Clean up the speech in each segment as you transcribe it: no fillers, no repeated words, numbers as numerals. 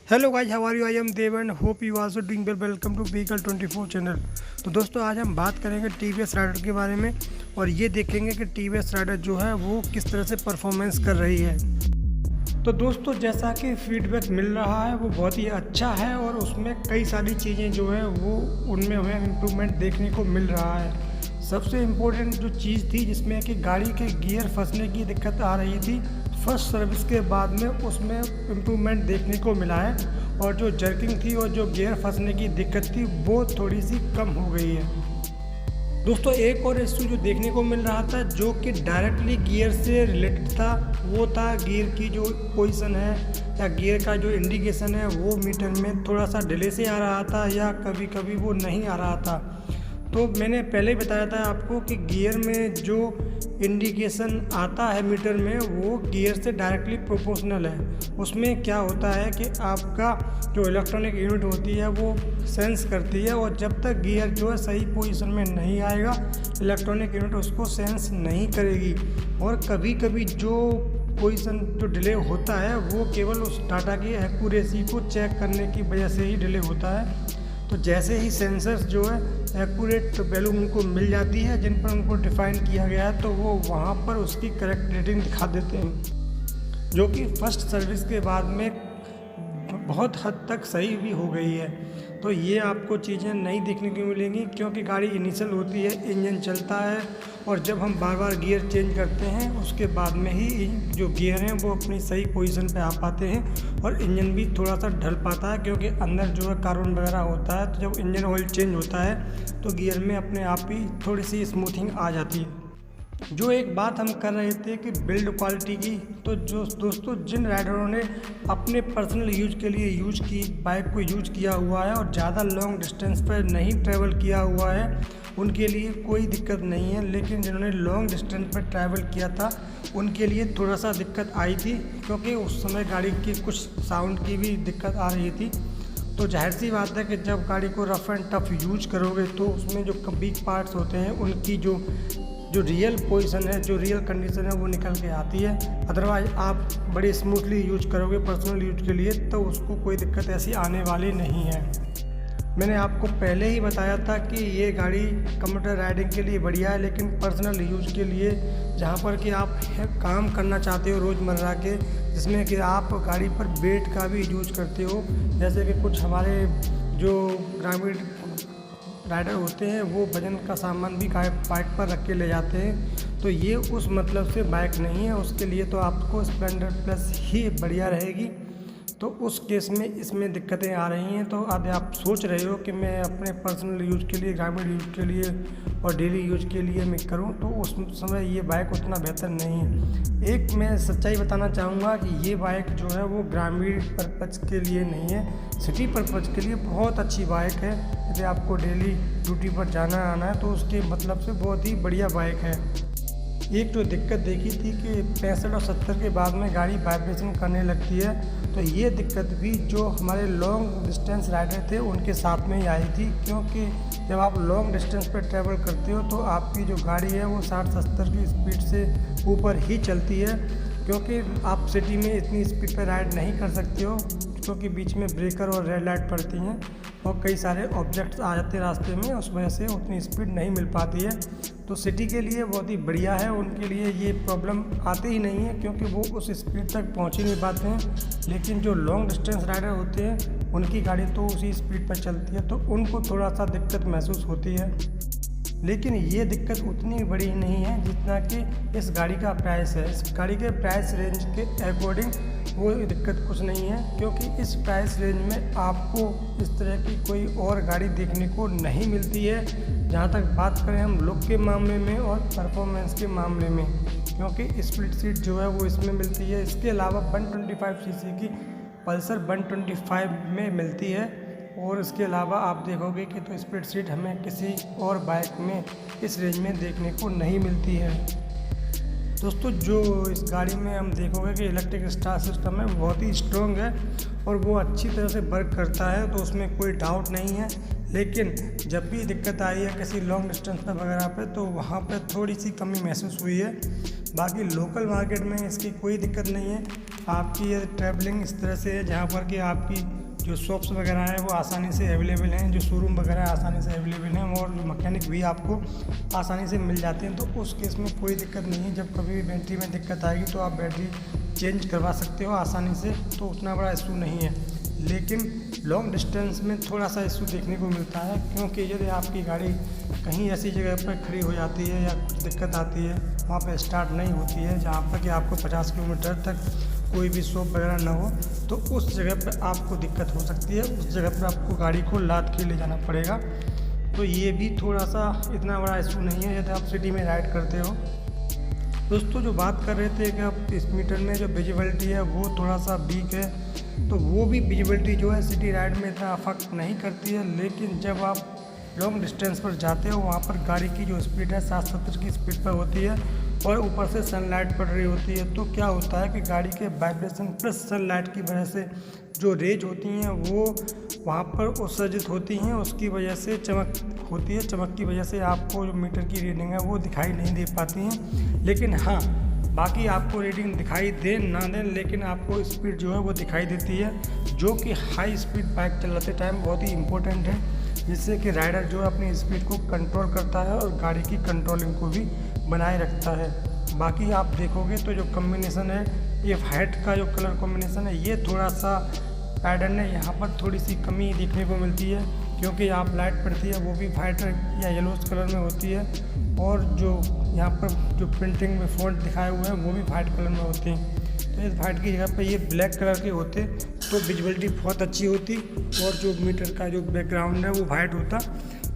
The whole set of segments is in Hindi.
Hello guys, how are you? I am Dev and hope you also doing well. Welcome to vehicle 24 channel. तो दोस्तों, आज हम बात करेंगे टीवीएस राइडर के बारे में और ये देखेंगे कि टीवीएस राइडर जो है वो किस तरह से परफॉर्मेंस कर रही है। तो दोस्तों, जैसा कि फीडबैक मिल रहा है वो बहुत ही अच्छा है और उसमें कई सारी चीज़ें जो है वो उनमें हमें इम्प्रूवमेंट देखने को मिल रहा है। सबसे इम्पोर्टेंट जो चीज़ थी जिसमें कि गाड़ी के गियर फंसने की दिक्कत आ रही थी, फर्स्ट सर्विस के बाद में उसमें इम्प्रूवमेंट देखने को मिला है और जो जर्किंग थी और जो गियर फंसने की दिक्कत थी वो थोड़ी सी कम हो गई है। दोस्तों, एक और इशू जो देखने को मिल रहा था जो कि डायरेक्टली गियर से रिलेटेड था, वो था गियर की जो पोजीशन है या गियर का जो इंडिकेशन है वो मीटर में थोड़ा सा डिले से आ रहा था या कभी कभी वो नहीं आ रहा था। तो मैंने पहले ही बताया था आपको कि गियर में जो इंडिकेशन आता है मीटर में वो गियर से डायरेक्टली प्रोपोर्शनल है। उसमें क्या होता है कि आपका जो इलेक्ट्रॉनिक यूनिट होती है वो सेंस करती है और जब तक गियर जो है सही पोजीशन में नहीं आएगा, इलेक्ट्रॉनिक यूनिट उसको सेंस नहीं करेगी। और कभी कभी जो पोजीशन जो डिले होता है वो केवल उस डाटा की एक्यूरेसी को चेक करने की वजह से ही डिले होता है। तो जैसे ही सेंसर्स जो है एक्यूरेट वैल्यू उनको मिल जाती है जिन पर उनको डिफ़ाइन किया गया है, तो वो वहाँ पर उसकी करेक्ट रेटिंग दिखा देते हैं, जो कि फर्स्ट सर्विस के बाद में बहुत हद तक सही भी हो गई है। तो ये आपको चीज़ें नहीं देखने को मिलेंगी क्योंकि गाड़ी इनिशियल होती है, इंजन चलता है और जब हम बार बार गियर चेंज करते हैं उसके बाद में ही जो गियर हैं वो अपनी सही पोजीशन पे आ पाते हैं और इंजन भी थोड़ा सा ढल पाता है क्योंकि अंदर जो है कार्बन वगैरह होता है। तो जब इंजन ऑयल चेंज होता है तो गियर में अपने आप ही थोड़ी सी स्मूथिंग आ जाती है। जो एक बात हम कर रहे थे कि बिल्ड क्वालिटी की, तो जो दोस्तों जिन राइडरों ने अपने पर्सनल यूज के लिए बाइक को यूज किया हुआ है और ज़्यादा लॉन्ग डिस्टेंस पर नहीं ट्रैवल किया हुआ है उनके लिए कोई दिक्कत नहीं है, लेकिन जिन्होंने लॉन्ग डिस्टेंस पर ट्रैवल किया था उनके लिए थोड़ा सा दिक्कत आई थी क्योंकि उस समय गाड़ी की कुछ साउंड की भी दिक्कत आ रही थी। तो जाहिर सी बात है कि जब गाड़ी को रफ़ एंड टफ यूज करोगे तो उसमें जो वीक पार्ट्स होते हैं उनकी जो रियल पोजीशन है, जो रियल कंडीशन है वो निकल के आती है। अदरवाइज आप बड़ी स्मूथली यूज करोगे पर्सनल यूज के लिए तो उसको कोई दिक्कत ऐसी आने वाली नहीं है। मैंने आपको पहले ही बताया था कि ये गाड़ी कम्यूटर राइडिंग के लिए बढ़िया है, लेकिन पर्सनल यूज के लिए जहाँ पर कि आप काम करना चाहते हो रोज़मर्रा के, जिसमें कि आप गाड़ी पर वेट का भी यूज करते हो, जैसे कि कुछ हमारे जो ग्रामीण राइडर होते हैं वो वजन का सामान भी बाइक पर रख के ले जाते हैं, तो ये उस मतलब से बाइक नहीं है। उसके लिए तो आपको स्प्लेंडर प्लस ही बढ़िया रहेगी। तो उस केस में इसमें दिक्कतें आ रही हैं। तो अब आप सोच रहे हो कि मैं अपने पर्सनल यूज के लिए, ग्रामीण यूज के लिए और डेली यूज के लिए मैं करूं, तो उस समय ये बाइक उतना बेहतर नहीं है। एक मैं सच्चाई बताना चाहूँगा कि ये बाइक जो है वो ग्रामीण पर्पज़ के लिए नहीं है, सिटी पर्पज़ के लिए बहुत अच्छी बाइक है। यदि आपको डेली ड्यूटी पर जाना आना है तो उसके मतलब से बहुत ही बढ़िया बाइक है। एक जो दिक्कत देखी थी कि 65 और 70 के बाद में गाड़ी वाइब्रेशन करने लगती है, तो ये दिक्कत भी जो हमारे लॉन्ग डिस्टेंस राइडर थे उनके साथ में ही आई थी, क्योंकि जब आप लॉन्ग डिस्टेंस पर ट्रैवल करते हो तो आपकी जो गाड़ी है वो 60-70 की स्पीड से ऊपर ही चलती है, क्योंकि आप सिटी में इतनी स्पीड पर राइड नहीं कर सकते हो क्योंकि बीच में ब्रेकर और रेड लाइट पड़ती हैं और कई सारे ऑब्जेक्ट्स आ जाते हैं रास्ते में, उस वजह से उतनी स्पीड नहीं मिल पाती है। तो सिटी के लिए बहुत ही बढ़िया है, उनके लिए ये प्रॉब्लम आती ही नहीं है क्योंकि वो उस स्पीड तक पहुंच ही नहीं पाते हैं। लेकिन जो लॉन्ग डिस्टेंस राइडर होते हैं उनकी गाड़ी तो उसी स्पीड पर चलती है, तो उनको थोड़ा सा दिक्कत महसूस होती है। लेकिन ये दिक्कत उतनी बड़ी नहीं है जितना कि इस गाड़ी का प्राइस है। इस गाड़ी के प्राइस रेंज के अकॉर्डिंग वो दिक्कत कुछ नहीं है, क्योंकि इस प्राइस रेंज में आपको इस तरह की कोई और गाड़ी देखने को नहीं मिलती है, जहाँ तक बात करें हम लुक के मामले में और परफॉर्मेंस के मामले में, क्योंकि स्प्लिट सीट जो है वो इसमें मिलती है। इसके अलावा 125 सीसी की पल्सर 125 में मिलती है और इसके अलावा आप देखोगे कि तो स्प्लिट सीट हमें किसी और बाइक में इस रेंज में देखने को नहीं मिलती है। दोस्तों, जो इस गाड़ी में हम देखोगे कि इलेक्ट्रिक स्टार्ट सिस्टम है बहुत ही स्ट्रॉन्ग है और वो अच्छी तरह से वर्क करता है, तो उसमें कोई डाउट नहीं है। लेकिन जब भी दिक्कत आई है किसी लॉन्ग डिस्टेंस पर वगैरह पे, तो वहाँ पर थोड़ी सी कमी महसूस हुई है। बाकी लोकल मार्केट में इसकी कोई दिक्कत नहीं है। आपकी ये ट्रैवलिंग इस तरह से है जहाँ पर कि आपकी जो शॉप्स वगैरह हैं वो आसानी से अवेलेबल हैं, जो शोरूम वगैरह आसानी से अवेलेबल हैं और जो मैकेनिक भी आपको आसानी से मिल जाते हैं। तो उस केस में कोई दिक्कत नहीं है। जब कभी भी बैटरी में दिक्कत आएगी तो आप बैटरी चेंज करवा सकते हो आसानी से, तो उतना बड़ा इशू नहीं है। लेकिन लॉन्ग डिस्टेंस में थोड़ा सा इशू देखने को मिलता है, क्योंकि यदि आपकी गाड़ी कहीं ऐसी जगह पर खड़ी हो जाती है या कुछ दिक्कत आती है, वहाँ पर स्टार्ट नहीं होती है जहाँ पर कि आपको 50 किलोमीटर तक कोई भी शॉप वगैरह ना हो, तो उस जगह पर आपको दिक्कत हो सकती है। उस जगह पर आपको गाड़ी को लाद के ले जाना पड़ेगा। तो ये भी थोड़ा सा इतना बड़ा इशू नहीं है यदि आप सिटी में राइड करते हो। दोस्तों जो बात कर रहे थे कि अब इस मीटर में जो विजिबिलिटी है वो थोड़ा सा वीक है, तो वो भी विजिबिलिटी जो है सिटी राइड में इतना अफेक्ट नहीं करती है। लेकिन जब आप लॉन्ग डिस्टेंस पर जाते हो वहाँ पर गाड़ी की जो स्पीड है 60-70 की स्पीड पर होती है और ऊपर से सनलाइट पड़ रही होती है, तो क्या होता है कि गाड़ी के वाइब्रेशन प्लस सनलाइट की वजह से जो रेज होती हैं वो वहाँ पर उत्सर्जित होती हैं, उसकी वजह से चमक होती है। चमक की वजह से आपको जो मीटर की रीडिंग है वो दिखाई नहीं दे पाती हैं। लेकिन हाँ, बाकी आपको रीडिंग दिखाई दे ना दें, लेकिन आपको स्पीड जो है वो दिखाई देती है, जो कि हाई स्पीड बाइक चलाते टाइम बहुत ही इम्पोर्टेंट है, जिससे कि राइडर जो है अपनी स्पीड को कंट्रोल करता है और गाड़ी की कंट्रोलिंग को भी बनाए रखता है। बाकी आप देखोगे तो जो कॉम्बिनेशन है, ये वाइट का जो कलर कॉम्बिनेशन है, ये थोड़ा सा पैटर्न है यहाँ पर थोड़ी सी कमी देखने को मिलती है, क्योंकि आप लाइट पड़ती है वो भी वाइट या येलोस कलर में होती है, और जो यहाँ पर जो प्रिंटिंग में फ़ॉन्ट दिखाए हुए हैं वो भी वाइट कलर में होते हैं। तो इस वाइट की जगह पर ये ब्लैक कलर के होते तो विजिबिलिटी बहुत अच्छी होती, और जो मीटर का जो बैकग्राउंड है वो वाइट होता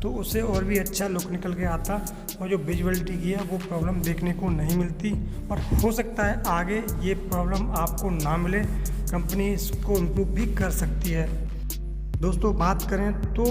तो उससे और भी अच्छा लुक निकल के आता, और जो विजिबिलिटी की है वो प्रॉब्लम देखने को नहीं मिलती। और हो सकता है आगे ये प्रॉब्लम आपको ना मिले, कंपनी इसको इम्प्रूव भी कर सकती है। दोस्तों बात करें तो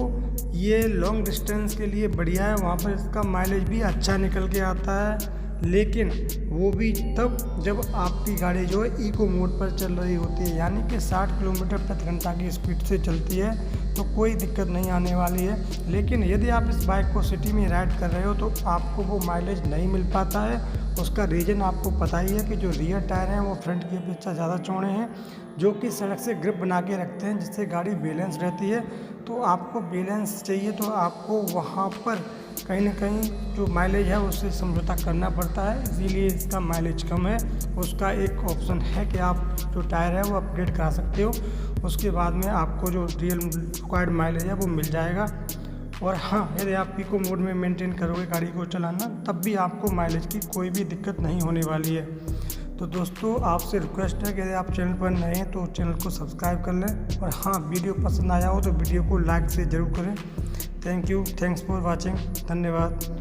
ये लॉन्ग डिस्टेंस के लिए बढ़िया है, वहाँ पर इसका माइलेज भी अच्छा निकल के आता है, लेकिन वो भी तब जब आपकी गाड़ी जो है इको मोड पर चल रही होती है, यानी कि 60 किलोमीटर प्रति घंटा की स्पीड से चलती है, तो कोई दिक्कत नहीं आने वाली है। लेकिन यदि आप इस बाइक को सिटी में राइड कर रहे हो तो आपको वो माइलेज नहीं मिल पाता है। उसका रीज़न आपको पता ही है कि जो रियर टायर हैं वो फ्रंट की अपेक्षा ज़्यादा चौड़े हैं, जो कि सड़क से ग्रिप बना के रखते हैं, जिससे गाड़ी बैलेंस रहती है। तो आपको बैलेंस चाहिए तो आपको वहाँ पर कहीं ना कहीं जो माइलेज है उससे समझौता करना पड़ता है, इसीलिए इसका माइलेज कम है। उसका एक ऑप्शन है कि आप जो टायर है वो अपग्रेड करा सकते हो, उसके बाद में आपको जो रियल रिक्वायर्ड माइलेज है वो मिल जाएगा। और हाँ, यदि आप इको मोड में मेंटेन करोगे गाड़ी को चलाना, तब भी आपको माइलेज की कोई भी दिक्कत नहीं होने वाली है। तो दोस्तों आपसे रिक्वेस्ट है कि यदि आप चैनल पर नए हैं तो चैनल को सब्सक्राइब कर लें, और हाँ, वीडियो पसंद आया हो तो वीडियो को लाइक से ज़रूर करें। Thank you, thanks for watching, धन्यवाद।